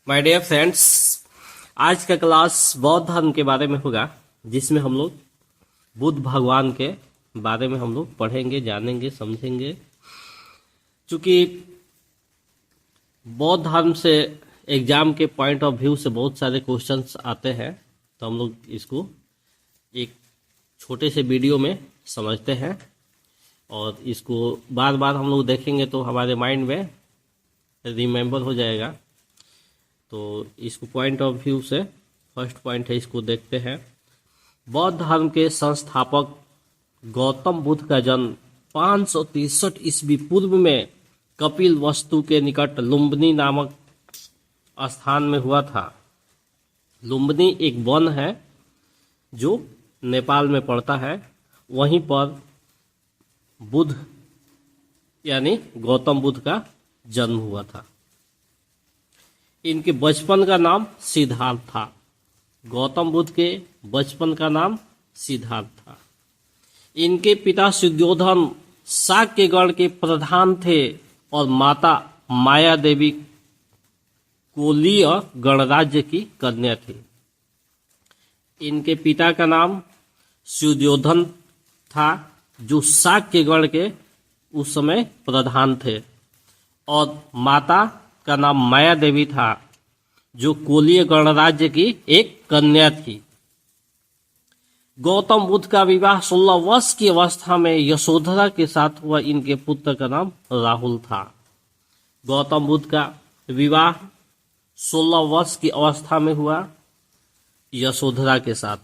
My dear friends, आज का class बौद्ध धर्म के बारे में होगा, जिसमें हम लोग बुद्ध भगवान के बारे में हम लोग पढ़ेंगे, जानेंगे, समझेंगे। चूँकि बौद्ध धर्म से एग्जाम के पॉइंट ऑफ व्यू से बहुत सारे क्वेश्चंस आते हैं, तो हम लोग इसको एक छोटे से वीडियो में समझते हैं और इसको बार बार हम लोग देखेंगे तो हमारे माइंड में रिमेंबर हो जाएगा। तो इसको पॉइंट ऑफ व्यू से फर्स्ट पॉइंट है, इसको देखते हैं। बौद्ध धर्म के संस्थापक गौतम बुद्ध का जन्म 563 ईस्वी पूर्व में कपिल वस्तु के निकट लुम्बिनी नामक स्थान में हुआ था। लुम्बिनी एक वन है जो नेपाल में पड़ता है। वहीं पर बुद्ध यानी गौतम बुद्ध का जन्म हुआ था। इनके बचपन का नाम सिद्धार्थ था। गौतम बुद्ध के बचपन का नाम सिद्धार्थ था। इनके पिता सुद्योधन शाक्य गण के प्रधान थे और माता माया देवी कोलीय गणराज्य की कन्या थी। इनके पिता का नाम सुद्योधन था, जो शाक्य गण के उस समय प्रधान थे, और माता का नाम माया देवी था, जो कोलीय गणराज्य की एक कन्या थी। गौतम बुद्ध का विवाह 16 वर्ष की अवस्था में यशोधरा के साथ हुआ। इनके पुत्र का नाम राहुल था। गौतम बुद्ध का विवाह 16 वर्ष की अवस्था में हुआ यशोधरा के साथ।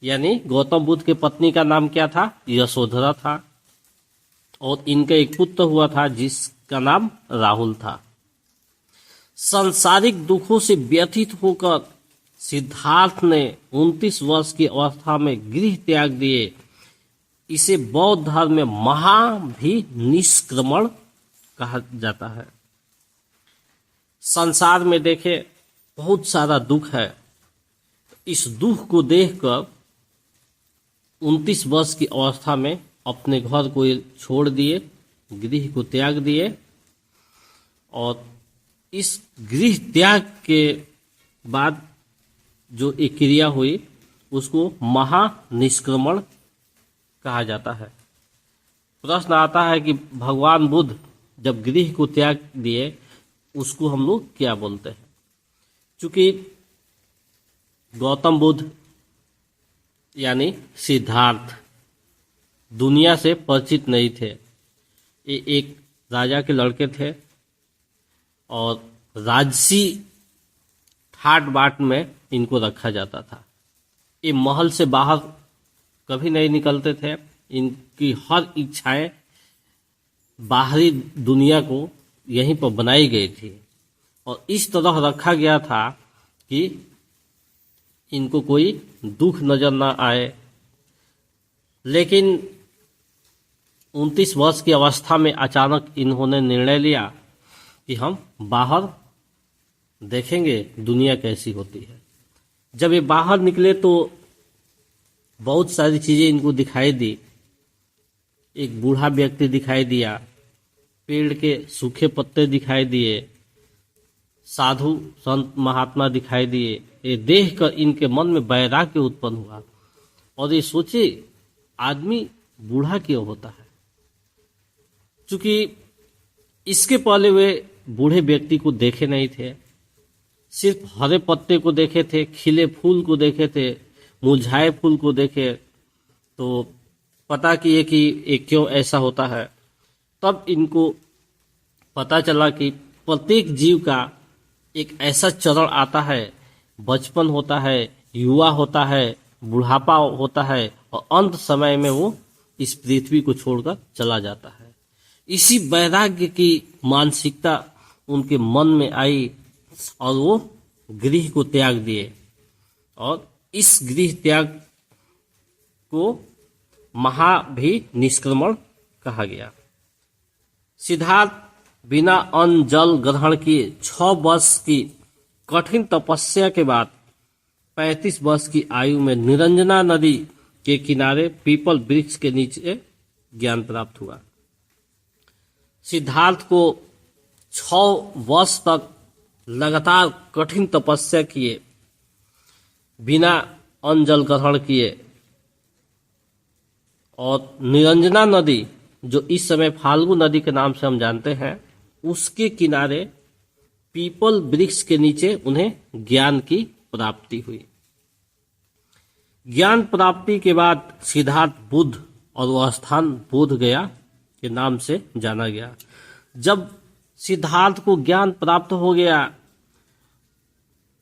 यानी गौतम बुद्ध के पत्नी का नाम क्या था? यशोधरा था। और इनका एक पुत्र हुआ था जिसका नाम राहुल था। सांसारिक दुखों से व्यथित होकर सिद्धार्थ ने 29 वर्ष की अवस्था में गृह त्याग दिए। इसे बौद्ध धर्म में महाभिनिष्क्रमण कहा जाता है। संसार में देखे बहुत सारा दुख है। इस दुख को देखकर 29 वर्ष की अवस्था में अपने घर को छोड़ दिए, गृह को त्याग दिए, और इस गृह त्याग के बाद जो एक क्रिया हुई उसको महानिष्क्रमण कहा जाता है। प्रश्न आता है कि भगवान बुद्ध जब गृह को त्याग दिए उसको हम लोग क्या बोलते हैं? चूंकि गौतम बुद्ध यानी सिद्धार्थ दुनिया से परिचित नहीं थे। ये एक राजा के लड़के थे और राजसी ठाट बाट में इनको रखा जाता था। ये महल से बाहर कभी नहीं निकलते थे। इनकी हर इच्छाएं बाहरी दुनिया को यहीं पर बनाई गई थी और इस तरह रखा गया था कि इनको कोई दुख नजर ना आए। लेकिन 29 वर्ष की अवस्था में अचानक इन्होंने निर्णय लिया कि हम बाहर देखेंगे दुनिया कैसी होती है। जब ये बाहर निकले तो बहुत सारी चीज़ें इनको दिखाई दी। एक बूढ़ा व्यक्ति दिखाई दिया, पेड़ के सूखे पत्ते दिखाई दिए, साधु संत महात्मा दिखाई दिए। ये देखकर इनके मन में वैराग्य उत्पन्न हुआ और ये सोचे आदमी बूढ़ा क्यों होता है। चूंकि इसके पहले वे बूढ़े व्यक्ति को देखे नहीं थे, सिर्फ हरे पत्ते को देखे थे, खिले फूल को देखे थे, मुरझाए फूल को देखे, तो पता किए कि ये क्यों ऐसा होता है। तब इनको पता चला कि प्रत्येक जीव का एक ऐसा चरण आता है, बचपन होता है, युवा होता है, बुढ़ापा होता है और अंत समय में वो इस पृथ्वी को छोड़कर चला जाता है। इसी वैराग्य की मानसिकता उनके मन में आई और वो गृह को त्याग दिए और इस गृह त्याग को महाभिनिष्क्रमण कहा गया। सिद्धार्थ बिना अन्न जल ग्रहण किए 6 वर्ष की कठिन तपस्या के बाद 35 वर्ष की आयु में निरंजना नदी के किनारे पीपल वृक्ष के नीचे ज्ञान प्राप्त हुआ। सिद्धार्थ को 6 वर्ष तक लगातार कठिन तपस्या किए, बिना अन्न जल ग्रहण किए, और निरंजना नदी, जो इस समय फाल्गु नदी के नाम से हम जानते हैं, उसके किनारे पीपल वृक्ष के नीचे उन्हें ज्ञान की प्राप्ति हुई। ज्ञान प्राप्ति के बाद सिद्धार्थ बुद्ध, और वह स्थान बोध गया के नाम से जाना गया। जब सिद्धार्थ को ज्ञान प्राप्त हो गया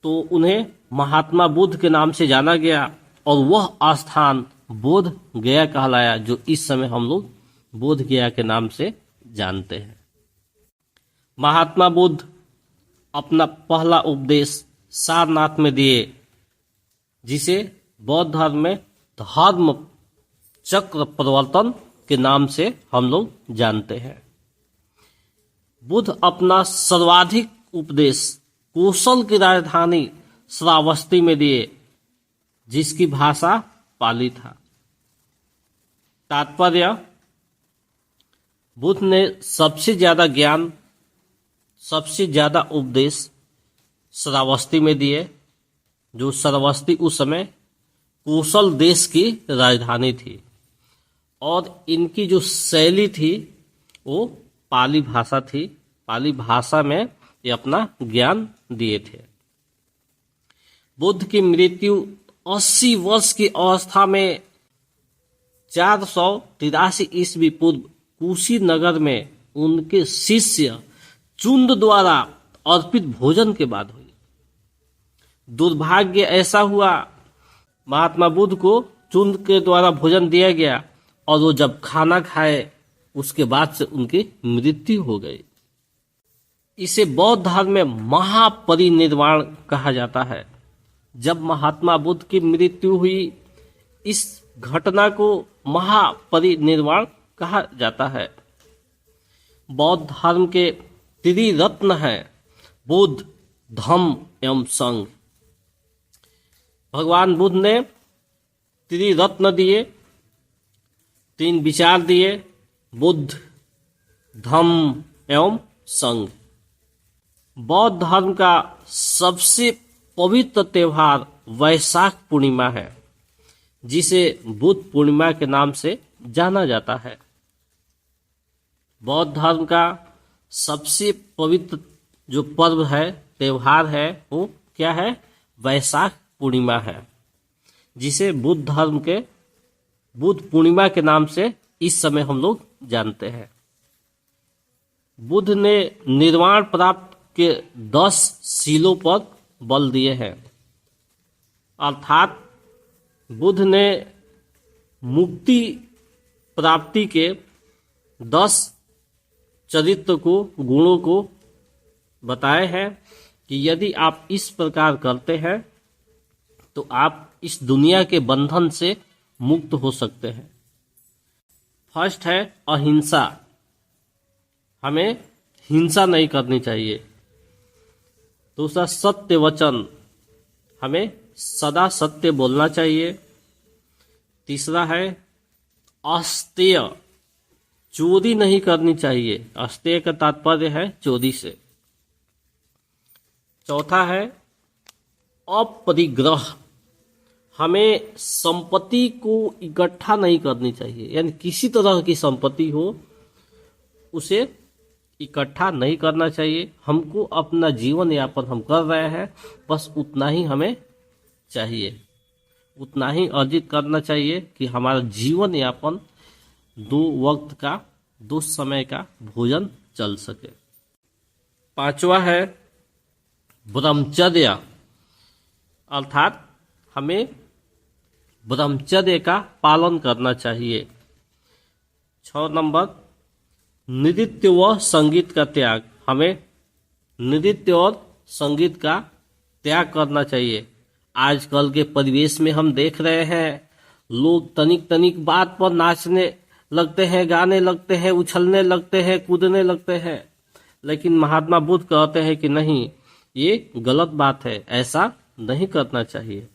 तो उन्हें महात्मा बुद्ध के नाम से जाना गया, और वह स्थान बोध गया कहलाया, जो इस समय हम लोग बोध गया के नाम से जानते हैं। महात्मा बुद्ध अपना पहला उपदेश सारनाथ में दिए, जिसे बौद्ध धर्म में धर्म चक्र प्रवर्तन के नाम से हम लोग जानते हैं। बुद्ध अपना सर्वाधिक उपदेश कौशल की राजधानी श्रावस्ती में दिए, जिसकी भाषा पाली था। तात्पर्य, बुद्ध ने सबसे ज्यादा ज्ञान, सबसे ज्यादा उपदेश श्रावस्ती में दिए, जो श्रावस्ती उस समय कौशल देश की राजधानी थी, और इनकी जो शैली थी वो पाली भाषा थी। पाली भाषा में ये अपना ज्ञान दिए थे। बुद्ध की मृत्यु 80 वर्ष की अवस्था में 483 ईस्वी पूर्व कुशीनगर में उनके शिष्य चुंद द्वारा अर्पित भोजन के बाद हुई। दुर्भाग्य ऐसा हुआ, महात्मा बुद्ध को चुंद के द्वारा भोजन दिया गया, और वो जब खाना खाए उसके बाद से उनकी मृत्यु हो गई। इसे बौद्ध धर्म में महापरिनिर्वाण कहा जाता है। जब महात्मा बुद्ध की मृत्यु हुई, इस घटना को महापरिनिर्वाण कहा जाता है। बौद्ध धर्म के त्रिरत्न है बुद्ध, धम्म एवं संघ। भगवान बुद्ध ने त्रिरत्न दिए, 3 विचार दिए, बुद्ध, धम्म एवं संघ। बौद्ध धर्म का सबसे पवित्र त्योहार वैशाख पूर्णिमा है, जिसे बुद्ध पूर्णिमा के नाम से जाना जाता है। बौद्ध धर्म का सबसे पवित्र जो पर्व है, त्योहार है, वो क्या है? वैशाख पूर्णिमा है, जिसे बुद्ध धर्म के बुद्ध पूर्णिमा के नाम से इस समय हम लोग जानते हैं। बुद्ध ने निर्वाण प्राप्त के 10 शीलों पर बल दिए हैं, अर्थात बुद्ध ने मुक्ति प्राप्ति के 10 चरित्र को, गुणों को बताए हैं कि यदि आप इस प्रकार करते हैं तो आप इस दुनिया के बंधन से मुक्त हो सकते हैं। फर्स्ट है अहिंसा, हमें हिंसा नहीं करनी चाहिए। दूसरा सत्य वचन, हमें सदा सत्य बोलना चाहिए। तीसरा है अस्तेय, चोरी नहीं करनी चाहिए। अस्तेय का तात्पर्य है चोरी से। चौथा है अपरिग्रह, हमें संपत्ति को इकट्ठा नहीं करनी चाहिए, यानी किसी तरह की संपत्ति हो उसे इकट्ठा नहीं करना चाहिए। हमको अपना जीवन यापन हम कर रहे हैं, बस उतना ही हमें चाहिए, उतना ही अर्जित करना चाहिए कि हमारा जीवन यापन 2 वक्त का, 2 समय का भोजन चल सके। पांचवा है ब्रह्मचर्य, अर्थात हमें ब्रह्मचर्य का पालन करना चाहिए। 6 नंबर नृत्य व संगीत का त्याग, हमें नृत्य और संगीत का त्याग करना चाहिए। आजकल के परिवेश में हम देख रहे हैं लोग तनिक तनिक बात पर नाचने लगते हैं, गाने लगते हैं, उछलने लगते हैं, कूदने लगते हैं, लेकिन महात्मा बुद्ध कहते हैं कि नहीं, ये गलत बात है, ऐसा नहीं करना चाहिए।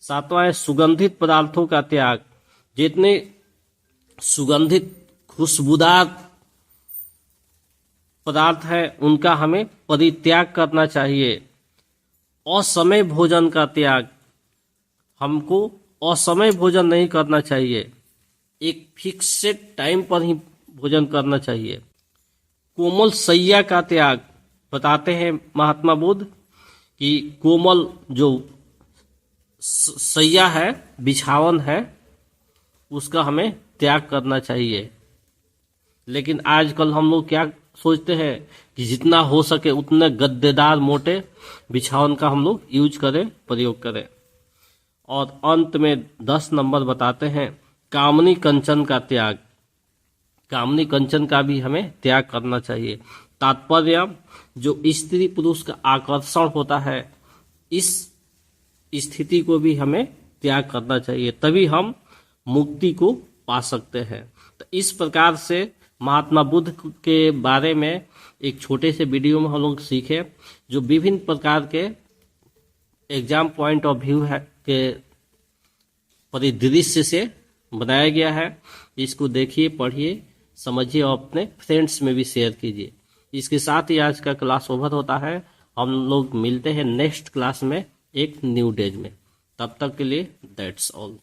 7वां है सुगंधित पदार्थों का त्याग, जितने सुगंधित खुशबूदार पदार्थ है उनका हमें परित्याग करना चाहिए। असमय भोजन का त्याग, हमको असमय भोजन नहीं करना चाहिए, एक फिक्सेड टाइम पर ही भोजन करना चाहिए। कोमल शैया का त्याग, बताते हैं महात्मा बुद्ध कि कोमल जो शैया है, बिछावन है, उसका हमें त्याग करना चाहिए। लेकिन आजकल हम लोग क्या सोचते हैं कि जितना हो सके उतने गद्देदार मोटे बिछावन का हम लोग यूज करें, प्रयोग करें। और अंत में 10 नंबर बताते हैं कामनी कंचन का त्याग। कामनी कंचन का भी हमें त्याग करना चाहिए। तात्पर्य, जो स्त्री पुरुष का आकर्षण होता है, इस स्थिति को भी हमें त्याग करना चाहिए, तभी हम मुक्ति को पा सकते हैं। तो इस प्रकार से महात्मा बुद्ध के बारे में एक छोटे से वीडियो में हम लोग सीखे, जो विभिन्न प्रकार के एग्जाम पॉइंट ऑफ व्यू है के परिदृश्य से बनाया गया है। इसको देखिए, पढ़िए, समझिए और अपने फ्रेंड्स में भी शेयर कीजिए। इसके साथ ही आज का क्लास ओवर होता है। हम लोग मिलते हैं नेक्स्ट क्लास में एक न्यू डेज में। तब तक के लिए दैट्स ऑल।